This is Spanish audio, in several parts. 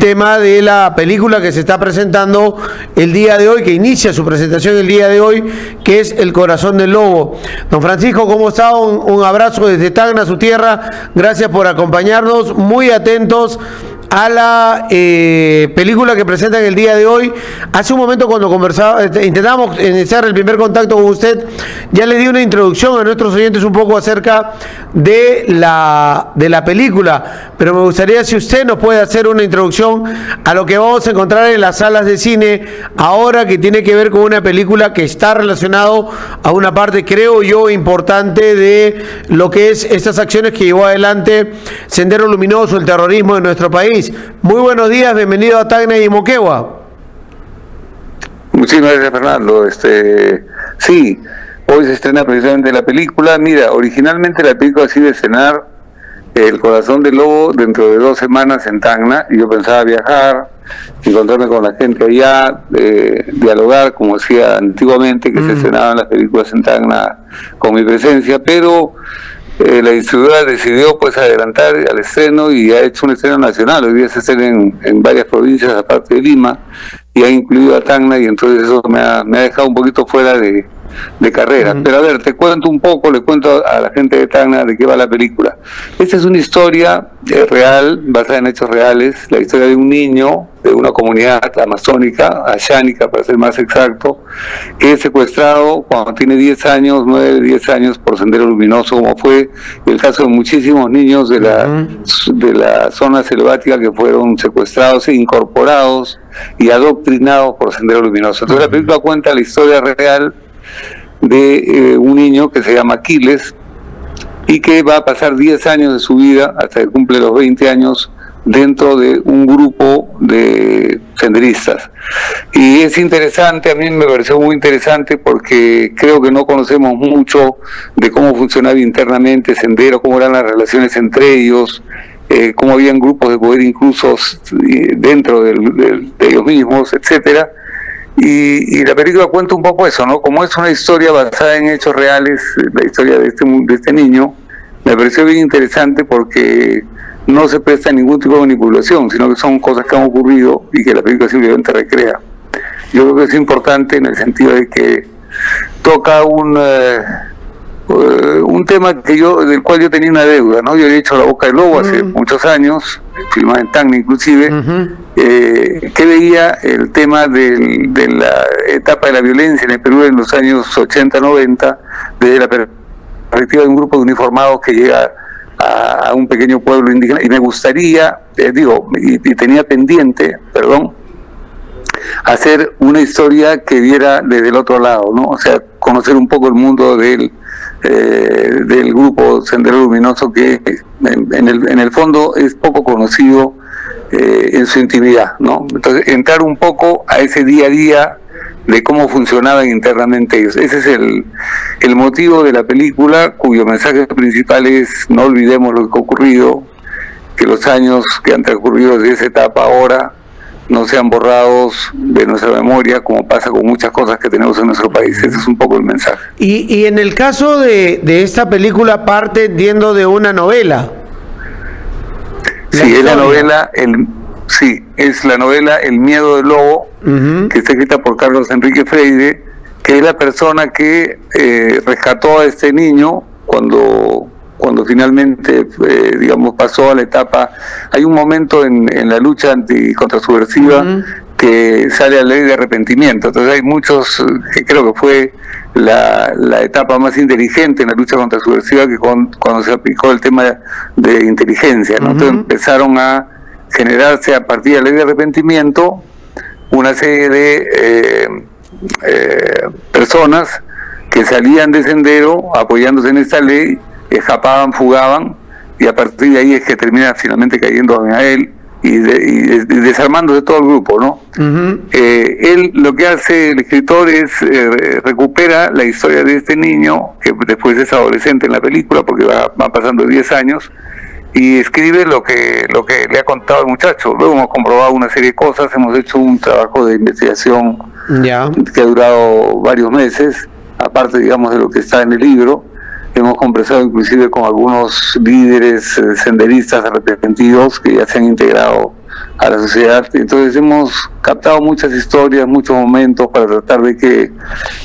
tema de la película que se está presentando el día de hoy, que inicia su presentación el día de hoy, que es El Corazón del Lobo. Don Francisco, ¿cómo está? Un abrazo desde Tacna, su tierra. Gracias por acompañarnos, muy atentos a la película que presentan el día de hoy. Hace un momento cuando conversaba, intentamos iniciar el primer contacto con usted, ya le di una introducción a nuestros oyentes un poco acerca de la película, pero me gustaría si usted nos puede hacer una introducción a lo que vamos a encontrar en las salas de cine ahora, que tiene que ver con una película que está relacionado a una parte, creo yo, importante de lo que es estas acciones que llevó adelante Sendero Luminoso, el terrorismo en nuestro país. Muy buenos días, bienvenido a Tacna y Moquegua. Muchísimas gracias, Fernando. Sí, hoy se estrena precisamente la película. Mira, originalmente la película se iba a estrenar El Corazón del Lobo dentro de 2 semanas en Tacna, y yo pensaba viajar, encontrarme con la gente allá, dialogar como hacía antiguamente, que se estrenaban las películas en Tacna con mi presencia, pero la distribuidora decidió pues adelantar al estreno y ha hecho un estreno nacional. Hoy día se estrena en varias provincias aparte de Lima, y ha incluido a Tacna, y entonces eso me ha dejado un poquito fuera de carrera. Pero a ver, te cuento un poco, le cuento a la gente de Tacna de qué va la película. Esta es una historia real, basada en hechos reales, la historia de un niño de una comunidad amazónica, ayánica para ser más exacto, que es secuestrado cuando tiene 10 años, 9, 10 años, por Sendero Luminoso, como fue el caso de muchísimos niños de la zona selvática que fueron secuestrados e incorporados y adoctrinados por Sendero Luminoso. Entonces la película cuenta la historia real de un niño que se llama Aquiles, y que va a pasar 10 años de su vida hasta que cumple los 20 años dentro de un grupo de senderistas. Y es interesante, a mí me pareció muy interesante, porque creo que no conocemos mucho de cómo funcionaba internamente Sendero, cómo eran las relaciones entre ellos, cómo habían grupos de poder incluso dentro de ellos mismos, etcétera. Y la película cuenta un poco eso, ¿no? Como es una historia basada en hechos reales, la historia de este niño, me pareció bien interesante porque no se presta ningún tipo de manipulación, sino que son cosas que han ocurrido y que la película simplemente recrea. Yo creo que es importante en el sentido de que toca un tema del cual yo tenía una deuda, ¿no? Yo había hecho La Boca del Lobo hace muchos años, filmado en Tacna inclusive, que veía el tema de la etapa de la violencia en el Perú en los años 80-90, desde la perspectiva de un grupo de uniformados que llega a un pequeño pueblo indígena, y me gustaría, y tenía pendiente, hacer una historia que viera desde el otro lado, ¿no? O sea, conocer un poco el mundo del grupo Sendero Luminoso, que en el fondo es poco conocido en su intimidad, ¿no? Entonces, entrar un poco a ese día a día de cómo funcionaban internamente ellos. Ese es el motivo de la película, cuyo mensaje principal es: no olvidemos lo que ha ocurrido, que los años que han transcurrido desde esa etapa ahora no sean borrados de nuestra memoria, como pasa con muchas cosas que tenemos en nuestro país. Ese es un poco el mensaje. Y en el caso de esta película, parte, entiendo, de una novela. Sí, es la novela, es la novela El Miedo del Lobo, que está escrita por Carlos Enrique Freire, que es la persona que rescató a este niño cuando finalmente, pasó a la etapa. Hay un momento en la lucha contrasubversiva que sale a la ley de arrepentimiento. Entonces hay muchos, que creo que fue la etapa más inteligente en la lucha contrasubversiva, que cuando se aplicó el tema de inteligencia, ¿no? Entonces empezaron a generarse, a partir de la ley de arrepentimiento, una serie de personas que salían de Sendero apoyándose en esta ley, escapaban, fugaban, y a partir de ahí es que termina finalmente cayendo a él y desarmándose todo el grupo, ¿no? Él, lo que hace el escritor es recupera la historia de este niño, que después es adolescente en la película, porque va pasando 10 años, y escribe lo que le ha contado el muchacho. Luego hemos comprobado una serie de cosas, hemos hecho un trabajo de investigación que ha durado varios meses, aparte, de lo que está en el libro. Hemos conversado inclusive con algunos líderes senderistas arrepentidos que ya se han integrado a la sociedad. Entonces hemos captado muchas historias, muchos momentos para tratar de que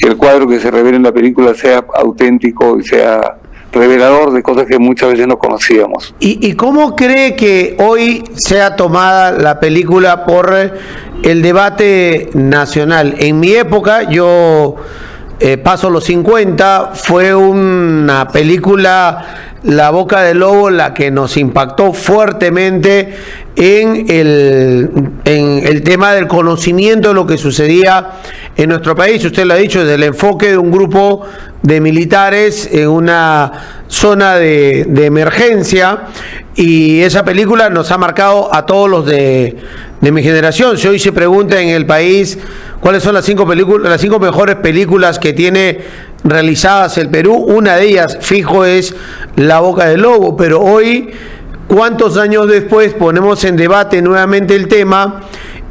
el cuadro que se revela en la película sea auténtico y sea revelador de cosas que muchas veces no conocíamos. ¿Y cómo cree que hoy sea tomada la película por el debate nacional? En mi época, yo paso los 50, fue una película, La Boca del Lobo, la que nos impactó fuertemente en el tema del conocimiento de lo que sucedía en nuestro país. Usted lo ha dicho, desde el enfoque de un grupo de militares en una zona de emergencia, y esa película nos ha marcado a todos los de mi generación. Si hoy se pregunta en el país cuáles son las 5 mejores películas que tiene realizadas el Perú, una de ellas fijo es La Boca del Lobo, pero hoy, ¿cuántos años después ponemos en debate nuevamente el tema?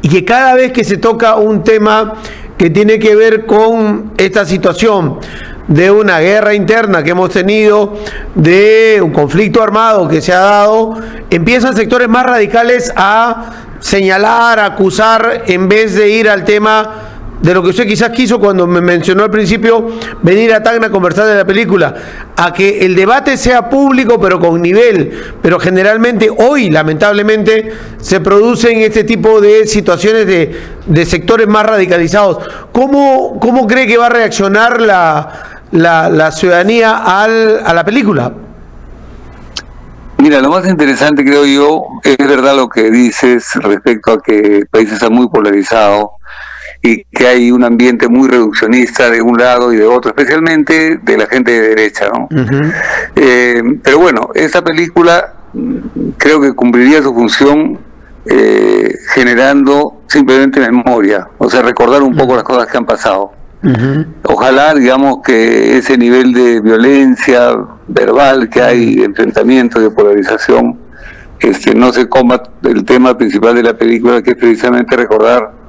Y que cada vez que se toca un tema que tiene que ver con esta situación de una guerra interna que hemos tenido, de un conflicto armado que se ha dado, empiezan sectores más radicales a señalar, a acusar, en vez de ir al tema de lo que usted quizás quiso cuando me mencionó al principio, venir a Tacna a conversar de la película, a que el debate sea público pero con nivel. Pero generalmente hoy, lamentablemente, se producen este tipo de situaciones de sectores más radicalizados. ¿Cómo cree que va a reaccionar la ciudadanía a la película? Mira, lo más interesante, creo yo, es verdad lo que dices respecto a que el país está muy polarizado y que hay un ambiente muy reduccionista de un lado y de otro, especialmente de la gente de derecha, ¿no? Pero bueno, esta película creo que cumpliría su función generando simplemente memoria, o sea, recordar un poco las cosas que han pasado. Ojalá, digamos, que ese nivel de violencia verbal que hay, de enfrentamiento, de polarización, no se coma el tema principal de la película, que es precisamente recordar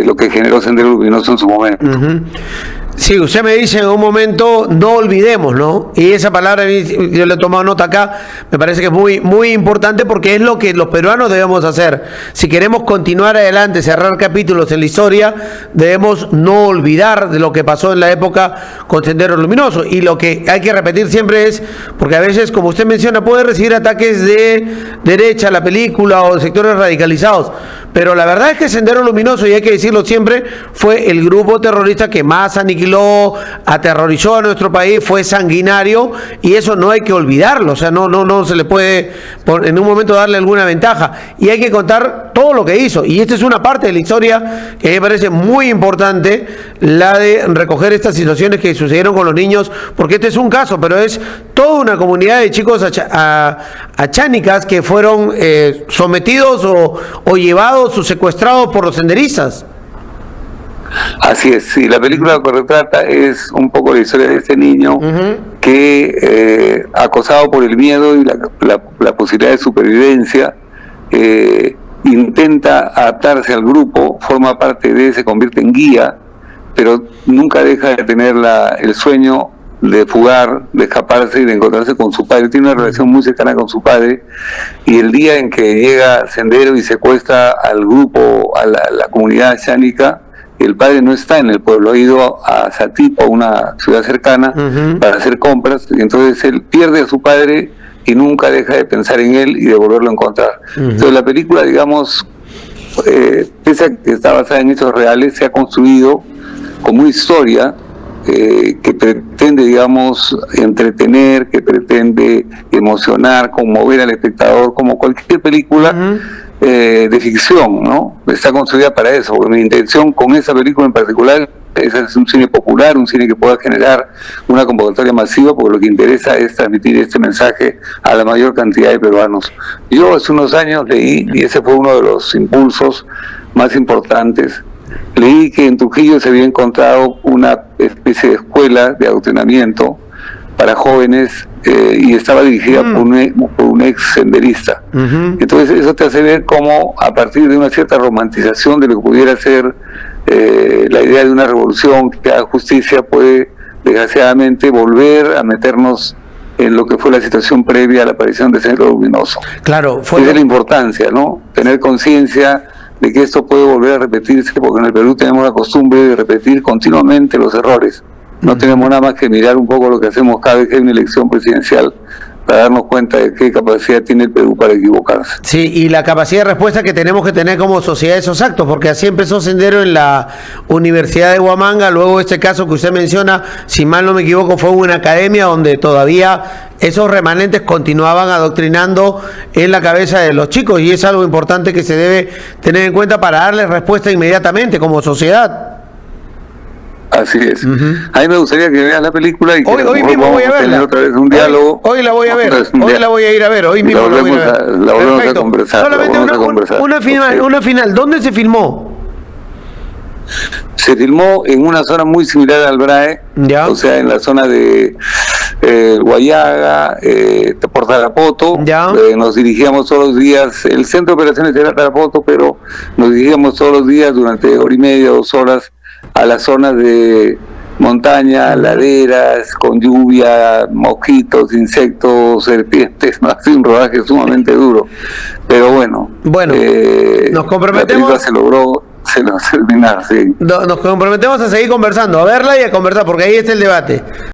lo que generó Sendero Luminoso en su momento. Sí, usted me dice en un momento, no olvidemos, ¿no? Y esa palabra, yo le he tomado nota acá, me parece que es muy, muy importante, porque es lo que los peruanos debemos hacer. Si queremos continuar adelante, cerrar capítulos en la historia, debemos no olvidar de lo que pasó en la época con Sendero Luminoso. Y lo que hay que repetir siempre es, porque a veces, como usted menciona, puede recibir ataques de derecha la película o de sectores radicalizados, pero la verdad es que Sendero Luminoso, y hay que decirlo siempre, fue el grupo terrorista que más aniquiló, aterrorizó a nuestro país, fue sanguinario, y eso no hay que olvidarlo. O sea, no se le puede en un momento darle alguna ventaja, y hay que contar todo lo que hizo. Y esta es una parte de la historia que me parece muy importante, la de recoger estas situaciones que sucedieron con los niños, porque este es un caso, pero es toda una comunidad de chicos achánicas que fueron sometidos o llevados o secuestrados por los senderistas. Así es, sí, la película que retrata es un poco la historia de este niño que, acosado por el miedo y la posibilidad de supervivencia, intenta adaptarse al grupo, forma parte de, se convierte en guía, pero nunca deja de tener el sueño de fugar, de escaparse y de encontrarse con su padre. Tiene una relación muy cercana con su padre, y el día en que llega Sendero y secuestra al grupo, a la comunidad chánica, el padre no está en el pueblo, ha ido a Satipo, una ciudad cercana, para hacer compras, y entonces él pierde a su padre y nunca deja de pensar en él y de volverlo a encontrar. Entonces la película, digamos, pese a que está basada en hechos reales, se ha construido como una historia que pretende, digamos, entretener, que pretende emocionar, conmover al espectador, como cualquier película de ficción, ¿no? Está construida para eso, porque mi intención con esa película en particular es hacer un cine popular, un cine que pueda generar una convocatoria masiva, porque lo que interesa es transmitir este mensaje a la mayor cantidad de peruanos. Yo hace unos años leí, y ese fue uno de los impulsos más importantes, leí que en Trujillo se había encontrado una especie de escuela de adoctrinamiento para jóvenes, y estaba dirigida por un ex senderista. Entonces eso te hace ver cómo, a partir de una cierta romantización de lo que pudiera ser la idea de una revolución que haga justicia, puede desgraciadamente volver a meternos en lo que fue la situación previa a la aparición de Centro Luminoso. Claro, Esa es la importancia, ¿no? Tener conciencia de que esto puede volver a repetirse, porque en el Perú tenemos la costumbre de repetir continuamente los errores. No tenemos nada más que mirar un poco lo que hacemos cada vez que hay una elección presidencial para darnos cuenta de qué capacidad tiene el Perú para equivocarse. Sí, y la capacidad de respuesta que tenemos que tener como sociedad esos actos, porque así empezó Sendero en la Universidad de Huamanga, luego este caso que usted menciona, si mal no me equivoco, fue una academia donde todavía esos remanentes continuaban adoctrinando en la cabeza de los chicos, y es algo importante que se debe tener en cuenta para darles respuesta inmediatamente como sociedad. Así es. A mí me gustaría que veas la película y que hoy mismo voy a verla. Otra vez un diálogo. Hoy la voy a ver, hoy la voy a ir a ver, hoy mismo la voy a ver. La volvemos a conversar. Solamente una final, ¿dónde se filmó? Se filmó en una zona muy similar al BRAE, ya. O sea, en la zona de Guayaga, por Tarapoto. Nos dirigíamos todos los días, el centro de operaciones era Tarapoto, pero nos dirigíamos todos los días durante hora y media, 2 horas, a las zonas de montaña, laderas, con lluvia, mosquitos, insectos, serpientes, ¿no? Así un rodaje sumamente duro. Pero bueno, nos comprometemos. La película se logró terminar, sí. Nos comprometemos a seguir conversando, a verla y a conversar, porque ahí está el debate.